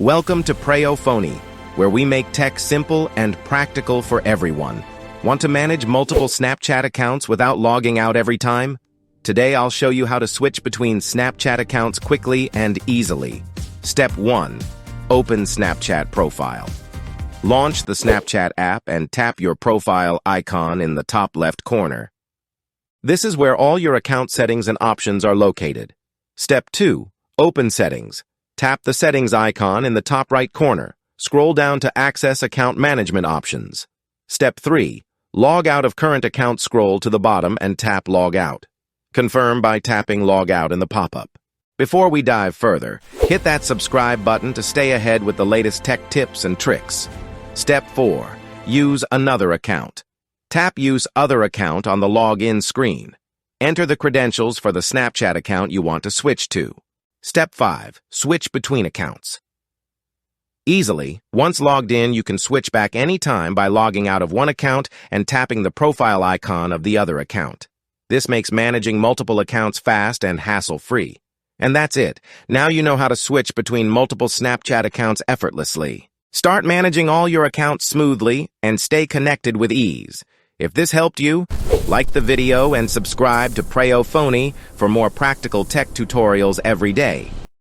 Welcome to PreyoPhonie, where we make tech simple and practical for everyone. Want to manage multiple Snapchat accounts without logging out every time? Today I'll show you how to switch between Snapchat accounts quickly and easily. Step 1. Open Snapchat profile. Launch the Snapchat app and tap your profile icon in the top left corner. This is where all your account settings and options are located. Step 2. Open Settings. Tap the Settings icon in the top right corner. Scroll down to access account management options. Step 3. Log out of current account. Scroll to the bottom and tap Log Out. Confirm by tapping Log Out in the pop-up. Before we dive further, hit that subscribe button to stay ahead with the latest tech tips and tricks. Step 4. Use another account. Tap Use Other Account on the login screen. Enter the credentials for the Snapchat account you want to switch to. Step 5. Switch between accounts. Easily, once logged in, you can switch back anytime by logging out of one account and tapping the profile icon of the other account. This makes managing multiple accounts fast and hassle-free. And that's it. Now you know how to switch between multiple Snapchat accounts effortlessly. Start managing all your accounts smoothly and stay connected with ease. If this helped you, like the video and subscribe to PreyoPhonie for more practical tech tutorials every day.